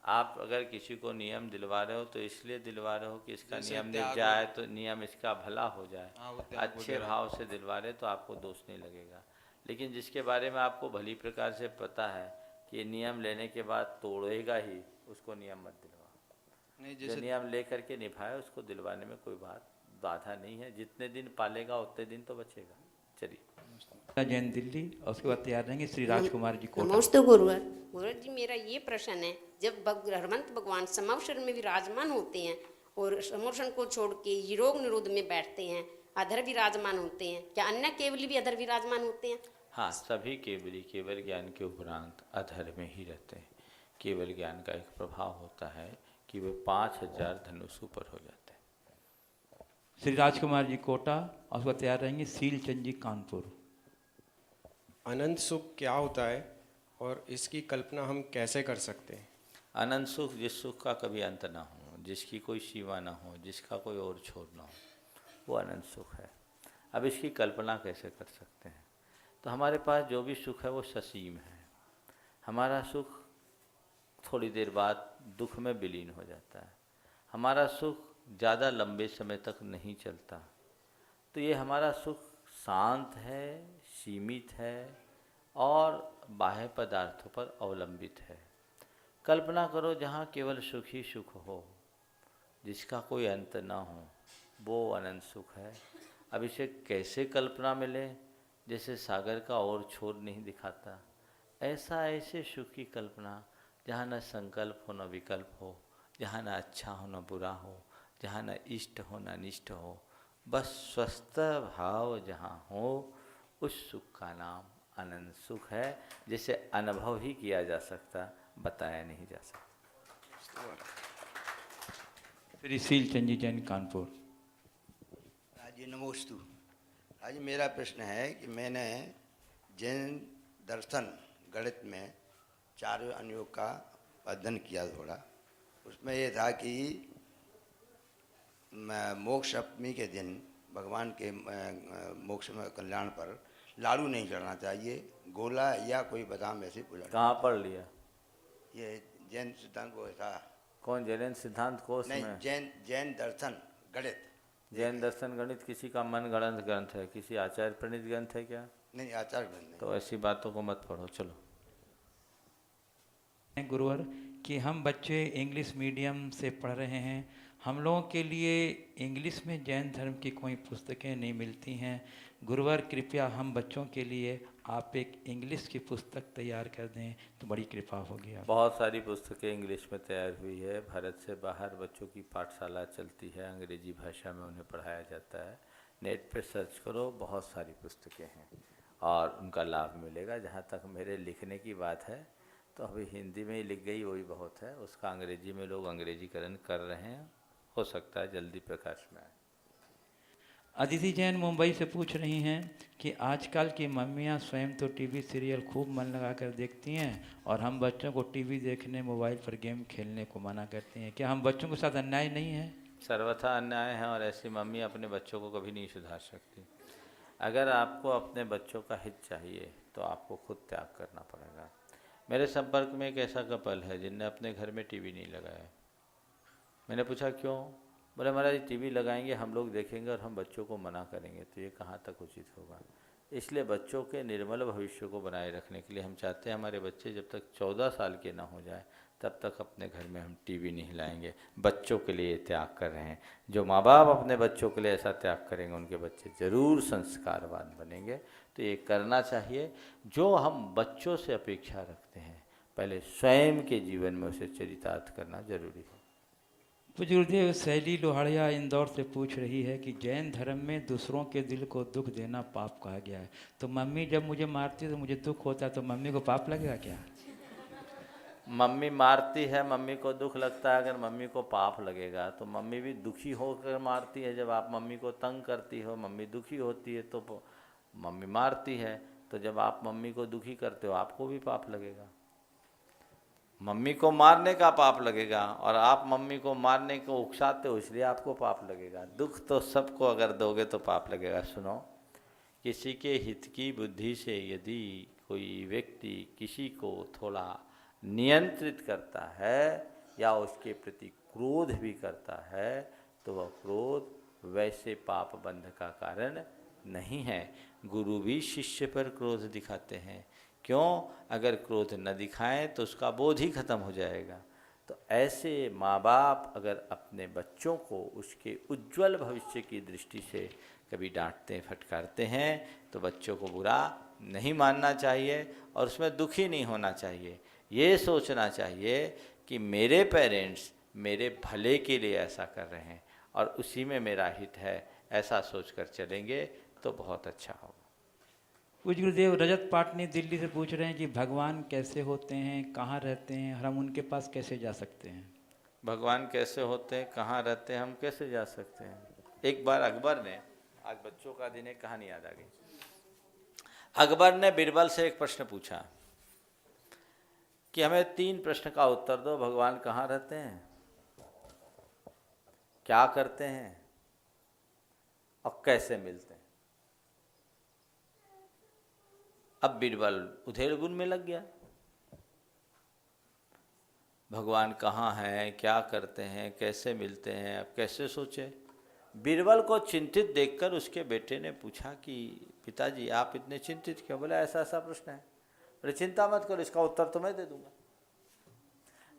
आप अगर किसी को नियम दिलवा रहे हो तो इसलिए दिलवा रहे हो कि इसका नियम मिट जाए, तो नियम इसका भला हो जाए, अच्छे भाव से दिलवा रहे तो आपको दोष नहीं लगेगा। लेकिन जिसके बारे में आपको भली प्रकार से पता है कि ये नियम लेने के बाद तोड़ेगा ही, उसको नियम मत दिलवा। जो नियम ले करके निभाए उसको दिलवाने में कोई बाधा नहीं है। जितने दिन पालेगा उतने दिन तो बचेगा। चलिए। जैन दिल्ली, और उसके बाद तैयार रहेंगे श्री राजकुमार जी को। नमस्ते गुरुवर। गुरुवर जी, मेरा ये प्रश्न है, जब हनुमंत भगवान समावसर में विराजमान होते हैं और समोषण को छोड़ के योग निरोध में बैठते हैं, अधर विराजमान होते हैं, क्या अन्य केवली भी अधर विराजमान होते हैं? हाँ, सभी केवली केवल ज्ञान के उपरांत अधर में ही रहते हैं। केवल ज्ञान का एक प्रभाव होता है कि वे 5000 धनुष ऊपर हो जाते हैं। श्री राजकुमार जी कोटा, और उसके बाद तैयार रहेंगे सीलचंद जी कानपुर। अनंत सुख क्या होता है और इसकी कल्पना हम कैसे कर सकते हैं? अनंत सुख जिस सुख का कभी अंत ना हो, जिसकी कोई सीमा ना हो, जिसका कोई और छोर ना हो, वो अनंत सुख है। अब इसकी कल्पना कैसे कर सकते हैं? तो हमारे पास जो भी सुख है वो ससीम है। हमारा सुख थोड़ी देर बाद दुख में विलीन हो जाता है। हमारा सुख ज़्यादा लंबे समय तक नहीं चलता। तो ये हमारा सुख शांत है, सीमित है और बाह्य पदार्थों पर अवलंबित है। कल्पना करो जहाँ केवल सुख ही सुख हो, जिसका कोई अंत ना हो, वो अनंत सुख है। अब इसे कैसे कल्पना मिले? जैसे सागर का और छोर नहीं दिखाता, ऐसे सुख की कल्पना जहाँ न संकल्प हो न विकल्प हो, जहाँ न अच्छा हो न बुरा हो, जहाँ न इष्ट हो न अनिष्ट हो, बस स्वस्थ भाव जहाँ हो, उस सुख का नाम अनंत सुख है, जिसे अनुभव ही किया जा सकता, बताया नहीं जा सकता। श्री सीलचंद जी जैन कानपुर। जी नमोस्तु। आज मेरा प्रश्न है कि मैंने जैन दर्शन गणित में 4 अनुयोग का अध्ययन किया थोड़ा। उसमें ये था कि मोक्ष अष्टमी के दिन भगवान के मोक्ष में कल्याण पर लाड़ू नहीं चढ़ना चाहिए, गोला या कोई बादाम ऐसी पूजा। कहाँ पढ़ लिया? ये जैन सिद्धांत को था। कौन जैन सिद्धांत कोश में? नहीं, जैन दर्शन गणित। जैन दर्शन गणित किसी का मन गणित ग्रंथ है, किसी आचार्य प्रणीत ग्रंथ है क्या? नहीं, आचार्य ग्रंथ नहीं। तो ऐसी बातों को मत पढ़ो। चलो। गुरुवर कि हम बच्चे इंग्लिश मीडियम से पढ़ रहे हैं, हम लोगों के लिए इंग्लिश में जैन धर्म की कोई पुस्तकें नहीं मिलती हैं। गुरुवर कृपया हम बच्चों के लिए आप एक इंग्लिश की पुस्तक तैयार कर दें तो बड़ी कृपा होगी। बहुत सारी पुस्तकें इंग्लिश में तैयार हुई है। भारत से बाहर बच्चों की पाठशाला चलती है, अंग्रेजी भाषा में उन्हें पढ़ाया जाता है। नेट पे सर्च करो, बहुत सारी पुस्तकें हैं और उनका लाभ मिलेगा। जहाँ तक मेरे लिखने की बात है तो अभी हिंदी में ही लिख गई वही बहुत है, उसका अंग्रेजी में लोग अंग्रेजीकरण कर रहे हैं, हो सकता है जल्दी प्रकाश में आए। अदिति जैन मुंबई से पूछ रही हैं कि आजकल की मम्मियां स्वयं तो टीवी सीरियल खूब मन लगा कर देखती हैं और हम बच्चों को टीवी देखने, मोबाइल पर गेम खेलने को मना करती हैं। क्या हम बच्चों के साथ अन्याय नहीं है? सर्वथा अन्याय है और ऐसी मम्मी अपने बच्चों को कभी नहीं सुधार सकती। अगर आपको अपने बच्चों का हित चाहिए तो आपको खुद त्याग करना पड़ेगा। मेरे संपर्क में एक ऐसा कपल है जिनने अपने घर में टीवी नहीं लगाया। मैंने पूछा क्यों? बोले महाराज टीवी लगाएंगे, हम लोग देखेंगे और हम बच्चों को मना करेंगे, तो ये कहाँ तक उचित होगा। इसलिए बच्चों के निर्मल भविष्य को बनाए रखने के लिए हम चाहते हैं हमारे बच्चे जब तक 14 साल के ना हो जाए तब तक अपने घर में हम टीवी नहीं लाएंगे। बच्चों के लिए त्याग कर रहे हैं। जो माँ बाप अपने बच्चों के लिए ऐसा त्याग करेंगे उनके बच्चे ज़रूर संस्कारवान बनेंगे। तो ये करना चाहिए। जो हम बच्चों से अपेक्षा रखते हैं पहले स्वयं के जीवन में उसे चरितार्थ करना जरूरी है। पूज्य गुरुदेव शैली लोहाड़िया इंदौर से पूछ रही है कि जैन धर्म में दूसरों के दिल को दुख देना पाप कहा गया है, तो मम्मी जब मुझे मारती है तो मुझे दुख होता है, तो मम्मी को पाप लगेगा क्या? मम्मी मारती है, मम्मी को दुख लगता है। अगर मम्मी को पाप लगेगा तो मम्मी भी दुखी होकर मारती है। जब आप मम्मी को तंग करती हो, मम्मी दुखी होती है तो मम्मी मारती है। तो जब आप मम्मी को दुखी करते हो आपको भी पाप लगेगा। मम्मी को मारने का पाप लगेगा और आप मम्मी को मारने को उकसाते हो इसलिए आपको पाप लगेगा। दुख तो सबको अगर दोगे तो पाप लगेगा। सुनो, किसी के हित की बुद्धि से यदि कोई व्यक्ति किसी को थोड़ा नियंत्रित करता है या उसके प्रति क्रोध भी करता है तो वह क्रोध वैसे पाप बंध का कारण नहीं है। गुरु भी शिष्य पर क्रोध दिखाते हैं, क्यों? अगर क्रोध न दिखाएं तो उसका बोध ही खत्म हो जाएगा। तो ऐसे माँ बाप अगर अपने बच्चों को उसके उज्जवल भविष्य की दृष्टि से कभी डांटते फटकारते हैं तो बच्चों को बुरा नहीं मानना चाहिए और उसमें दुखी नहीं होना चाहिए। ये सोचना चाहिए कि मेरे पेरेंट्स मेरे भले के लिए ऐसा कर रहे हैं और उसी में मेरा हित है, ऐसा सोचकर चलेंगे तो बहुत अच्छा होगा। पूज्य गुरुदेव, रजत पाटनी दिल्ली से पूछ रहे हैं कि भगवान कैसे होते हैं, कहाँ रहते हैं, और हम उनके पास कैसे जा सकते हैं? भगवान कैसे होते हैं, कहाँ रहते हैं, हम कैसे जा सकते हैं? एक बार अकबर ने, आज बच्चों का दिन है, कहानी याद आ गई। अकबर ने बीरबल से एक प्रश्न पूछा कि हमें 3 प्रश्न का उत्तर दो। भगवान कहाँ रहते हैं, क्या करते हैं और कैसे मिलते हैं? अब बीरबल उधेड़ बुन में लग गया। भगवान कहाँ हैं, क्या करते हैं, कैसे मिलते हैं, अब कैसे सोचे? बीरबल को चिंतित देखकर उसके बेटे ने पूछा कि पिताजी आप इतने चिंतित क्यों? बोला ऐसा ऐसा प्रश्न है। बोले चिंता मत करो, इसका उत्तर तो मैं दे दूंगा।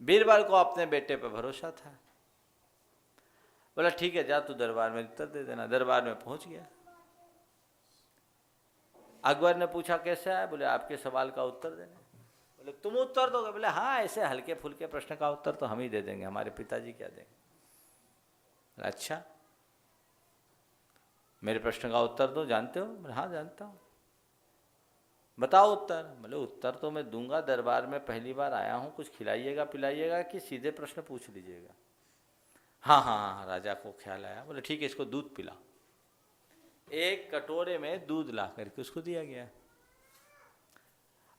बीरबल को अपने बेटे पर भरोसा था। बोला ठीक है, जा तू दरबार में उत्तर दे देना। दरबार में पहुंच गया। अकबर ने पूछा कैसे आए? बोले आपके सवाल का उत्तर देना। बोले तुम उत्तर दोगे? बोले हाँ, ऐसे हल्के फुल्के प्रश्न का उत्तर तो हम ही दे देंगे, हमारे पिताजी क्या देंगे। बोले अच्छा, मेरे प्रश्न का उत्तर दो, जानते हो? बोले हाँ जानता हूँ। बताओ उत्तर। बोले उत्तर तो मैं दूंगा, दरबार में पहली बार आया हूँ, कुछ खिलाइएगा पिलाइएगा कि सीधे प्रश्न पूछ लीजिएगा? हाँ हाँ हाँ, राजा को ख्याल आया। बोले ठीक है, इसको दूध पिला। एक कटोरे में दूध ला करके उसको दिया गया।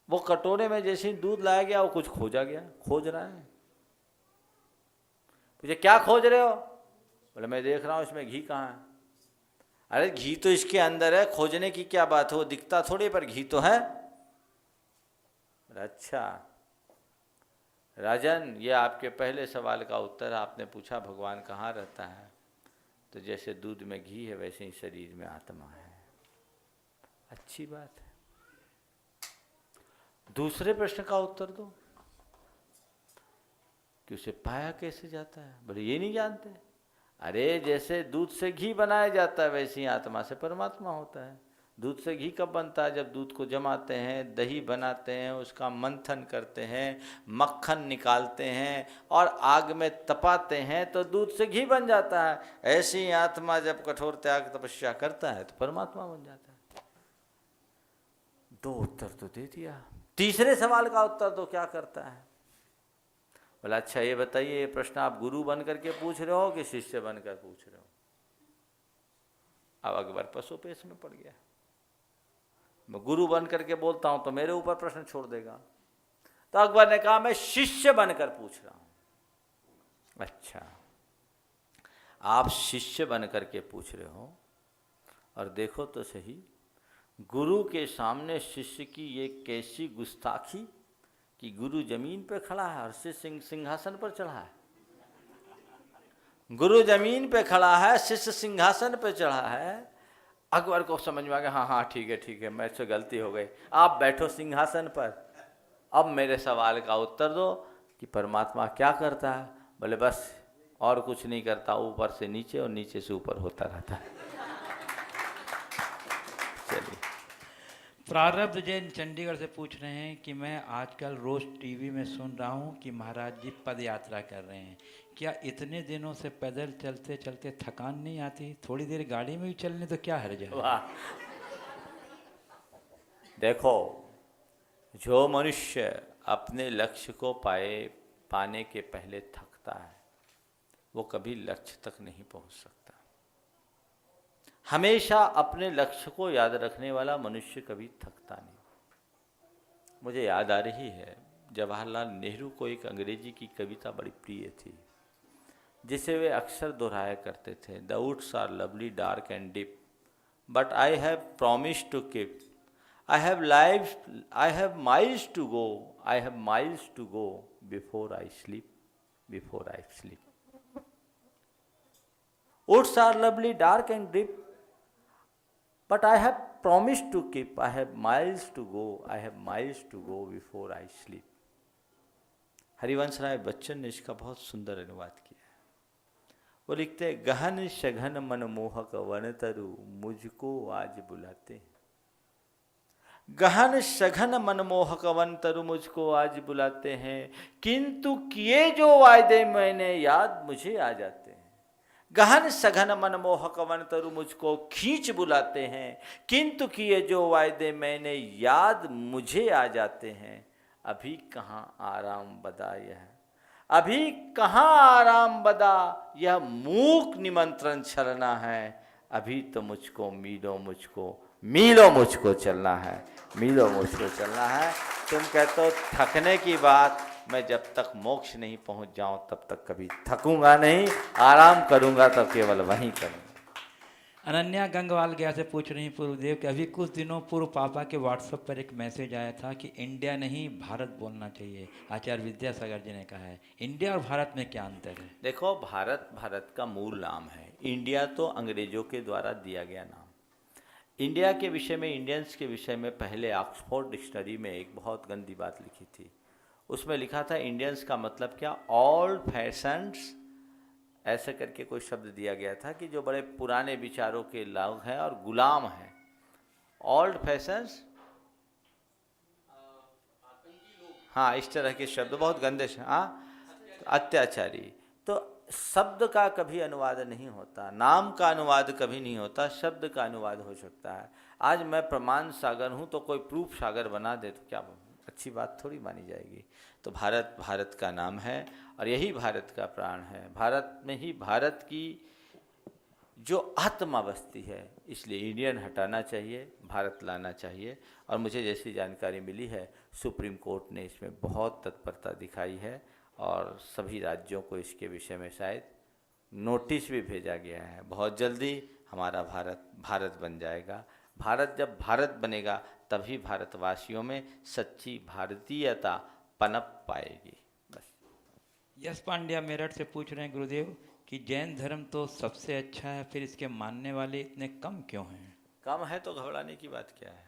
वो कटोरे में जैसे ही दूध लाया गया वो कुछ खोज रहा है। पूछे क्या खोज रहे हो? बोले मैं देख रहा हूँ इसमें घी कहाँ है। अरे घी तो इसके अंदर है, खोजने की क्या बात है, वो दिखता थोड़ी पर घी तो है। अच्छा राजन, ये आपके पहले सवाल का उत्तर। आपने पूछा भगवान कहाँ रहता है, तो जैसे दूध में घी है वैसे ही शरीर में आत्मा है। अच्छी बात है। दूसरे प्रश्न का उत्तर दो कि उसे पाया कैसे जाता है। बोले ये नहीं जानते। अरे जैसे दूध से घी बनाया जाता है वैसे ही आत्मा से परमात्मा होता है। दूध से घी कब बनता है? जब दूध को जमाते हैं, दही बनाते हैं, उसका मंथन करते हैं, मक्खन निकालते हैं और आग में तपाते हैं तो दूध से घी बन जाता है। ऐसे ही आत्मा जब कठोर त्याग तपस्या करता है तो परमात्मा बन जाता है। 2 उत्तर तो दे दिया। तीसरे सवाल का उत्तर तो क्या करता है? बोला अच्छा ये बताइए, ये प्रश्न आप गुरु बन करके पूछ रहे हो कि शिष्य बनकर पूछ रहे हो? अब अकबर पसोपेश में पड़ गया। मैं गुरु बन करके बोलता हूं तो मेरे ऊपर प्रश्न छोड़ देगा। तो अकबर ने कहा मैं शिष्य बनकर पूछ रहा हूं। अच्छा, आप शिष्य बन करके पूछ रहे हो, और देखो तो सही गुरु के सामने शिष्य की ये कैसी गुस्ताखी कि गुरु जमीन पे खड़ा है और शिष्य सिंहासन पर चढ़ा है। गुरु जमीन पे खड़ा है, शिष्य सिंहासन पे चढ़ा है। अकबर को समझ में आ गया, हाँ हाँ ठीक है, मैं से गलती हो गई। आप बैठो सिंहासन पर, अब मेरे सवाल का उत्तर दो कि परमात्मा क्या करता है। बोले बस और कुछ नहीं करता, ऊपर से नीचे और नीचे से ऊपर होता रहता है। चलिए। प्रारब्ध जैन चंडीगढ़ से पूछ रहे हैं कि मैं आजकल रोज टीवी में सुन रहा हूँ कि महाराज जी पद यात्रा कर रहे हैं, क्या इतने दिनों से पैदल चलते चलते थकान नहीं आती? थोड़ी देर गाड़ी में भी चलने तो क्या हर्ज है? वाह, देखो जो मनुष्य अपने लक्ष्य को पाने के पहले थकता है वो कभी लक्ष्य तक नहीं पहुंच सकता। हमेशा अपने लक्ष्य को याद रखने वाला मनुष्य कभी थकता नहीं। मुझे याद आ रही है, जवाहरलाल नेहरू को एक अंग्रेजी की कविता बड़ी प्रिय थी जिसे वे अक्सर दोहराया करते थे। The woods are lovely dark and deep but I have promised to keep I have miles to go. I have miles to go before I sleep. Before I sleep. Woods are lovely, dark and deep, but I have promised to keep. I have miles to go. I have miles to go before I sleep. Harivansh Rai Bachchan ने इसका बहुत सुंदर अनुवाद किया है। वो लिखते हैं, गहन सघन मनमोहक वनतरु मुझको आज बुलाते हैं। गहन सघन मनमोहक वनतरु मुझको आज बुलाते हैं, किंतु किए जो वायदे मैंने याद मुझे आ जाते हैं। गहन सघन मनमोहक वनतरु मुझको खींच बुलाते हैं, किंतु किए जो वायदे मैंने याद मुझे आ जाते हैं। अभी कहाँ आराम बदा यह, अभी कहाँ आराम बदा यह मूक निमंत्रण छलना है। अभी तो मुझको मीलों मुझको चलना है, मीलों मुझको चलना है। तुम कहते हो थकने की बात, मैं जब तक मोक्ष नहीं पहुंच जाऊं तब तक कभी थकूंगा नहीं, आराम करूंगा तो केवल वहीं करूंगा। अनन्या गंगवाल गया से पूछ रही पूर्वदेव कि अभी कुछ दिनों पूर्व पापा के व्हाट्सएप पर एक मैसेज आया था कि इंडिया नहीं भारत बोलना चाहिए। आचार्य विद्यासागर जी ने कहा है, इंडिया और भारत में क्या अंतर है? देखो, भारत का मूल नाम है, इंडिया तो अंग्रेजों के द्वारा दिया गया नाम। इंडिया के विषय में, इंडियंस के विषय में पहले ऑक्सफोर्ड डिक्शनरी में एक बहुत गंदी बात लिखी थी। उसमें लिखा था इंडियंस का मतलब क्या, ओल्ड फैशन्स, ऐसे करके कोई शब्द दिया गया था कि जो बड़े पुराने विचारों के लोग हैं और गुलाम हैं। ओल्ड फैशन्स, हाँ, इस तरह के शब्द बहुत गंदे, हाँ, अत्याचारी। तो शब्द का कभी अनुवाद नहीं होता, नाम का अनुवाद कभी नहीं होता, शब्द का अनुवाद हो सकता है। आज मैं प्रमाण सागर हूँ तो कोई प्रूफ सागर बना दे तो क्या अच्छी बात थोड़ी मानी जाएगी। तो भारत का नाम है और यही भारत का प्राण है। भारत में ही भारत की जो आत्मा बसती है, इसलिए इंडियन हटाना चाहिए, भारत लाना चाहिए। और मुझे जैसी जानकारी मिली है, सुप्रीम कोर्ट ने इसमें बहुत तत्परता दिखाई है और सभी राज्यों को इसके विषय में शायद नोटिस भी भेजा गया है। बहुत जल्दी हमारा भारत बन जाएगा। भारत जब भारत बनेगा तभी भारतवासियों में सच्ची भारतीयता पनप पाएगी। बस। यश पांड्या मेरठ से पूछ रहे हैं गुरुदेव कि जैन धर्म तो सबसे अच्छा है, फिर इसके मानने वाले इतने कम क्यों हैं? कम है तो घबराने की बात क्या है?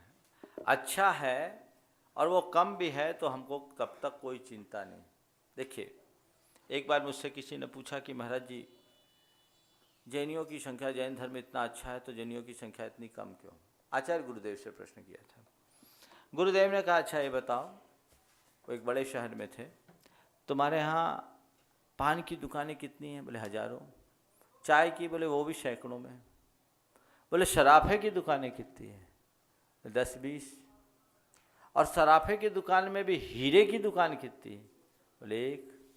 अच्छा है और वो कम भी है तो हमको तब तक कोई चिंता नहीं। देखिए, एक बार मुझसे किसी ने पूछा कि महाराज जी, जैनियों की संख्या, जैन धर्म इतना अच्छा है तो जैनियों की संख्या इतनी कम क्यों? आचार्य गुरुदेव से प्रश्न किया था। गुरुदेव ने कहा, अच्छा ये बताओ, वो एक बड़े शहर में थे, तुम्हारे यहाँ पान की दुकानें कितनी हैं? बोले हजारों। चाय की? बोले वो भी सैकड़ों में। बोले शराफे की दुकानें कितनी हैं? 10-20। और शराफे की दुकान में भी हीरे की दुकान कितनी है? बोले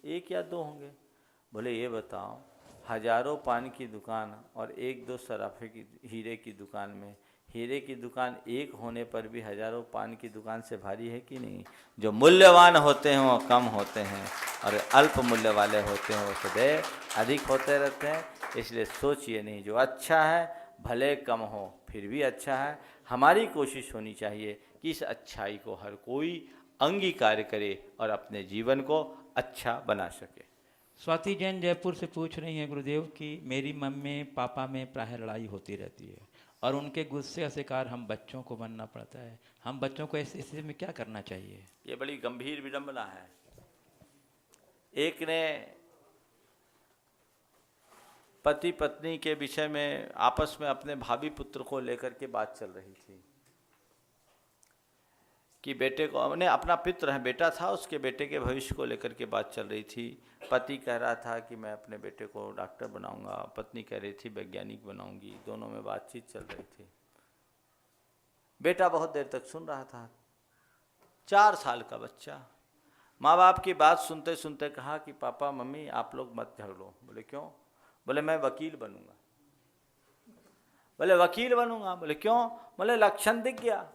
एक या दो होंगे। बोले ये बताओ, हजारों पान की दुकान और 1-2 शराफे की हीरे की दुकान में, हीरे की दुकान एक होने पर भी हजारों पान की दुकान से भारी है कि नहीं? जो मूल्यवान होते हैं वो कम होते हैं और अल्प मूल्य वाले होते हैं वो सदैव अधिक होते रहते हैं। इसलिए सोचिए नहीं, जो अच्छा है भले कम हो फिर भी अच्छा है। हमारी कोशिश होनी चाहिए कि इस अच्छाई को हर कोई अंगीकार करे और अपने जीवन को अच्छा बना सके। स्वाति जैन जयपुर से पूछ रही हैं गुरुदेव कि मेरी मम्मी पापा में प्राय लड़ाई होती रहती है और उनके गुस्से का शिकार हम बच्चों को बनना पड़ता है। हम बच्चों को ऐसी स्थिति में क्या करना चाहिए? ये बड़ी गंभीर विडंबना है। एक ने पति पत्नी के विषय में आपस में अपने भावी पुत्र को लेकर के बात चल रही थी कि बेटे को, हमने अपना पुत्र है, बेटा था, उसके बेटे के भविष्य को लेकर के बात चल रही थी। पति कह रहा था कि मैं अपने बेटे को डॉक्टर बनाऊंगा, पत्नी कह रही थी वैज्ञानिक बनाऊंगी। दोनों में बातचीत चल रही थी। बेटा बहुत देर तक सुन रहा था। 4 साल का बच्चा माँ बाप की बात सुनते सुनते कहा कि पापा मम्मी आप लोग मत झगड़ो। बोले क्यों? बोले मैं वकील बनूंगा। बोले वकील बनूंगा? बोले क्यों? बोले लक्षण दिख गया,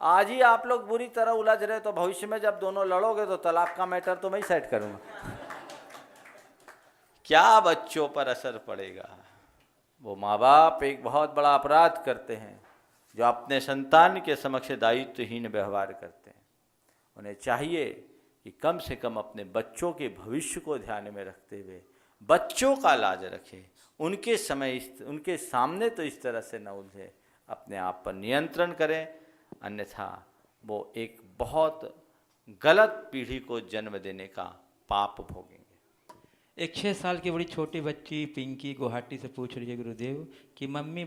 आज ही आप लोग बुरी तरह उलझ रहे तो भविष्य में जब दोनों लड़ोगे तो तलाक का मैटर तो मैं सेट करूंगा। क्या बच्चों पर असर पड़ेगा? वो माँ बाप एक बहुत बड़ा अपराध करते हैं। जो अपने संतान के समक्ष दायित्वहीन व्यवहार करते हैं, उन्हें चाहिए कि कम से कम अपने बच्चों के भविष्य को ध्यान में रखते हुए बच्चों का लाज रखें, उनके सामने तो इस तरह से न उलझे, अपने आप पर नियंत्रण करें, अन्यथा वो एक बहुत गलत पीढ़ी को जन्म देने का पाप भोगेंगे। एक 6 साल की बड़ी छोटी बच्ची पिंकी गुवाहाटी से पूछ रही है गुरुदेव कि मम्मी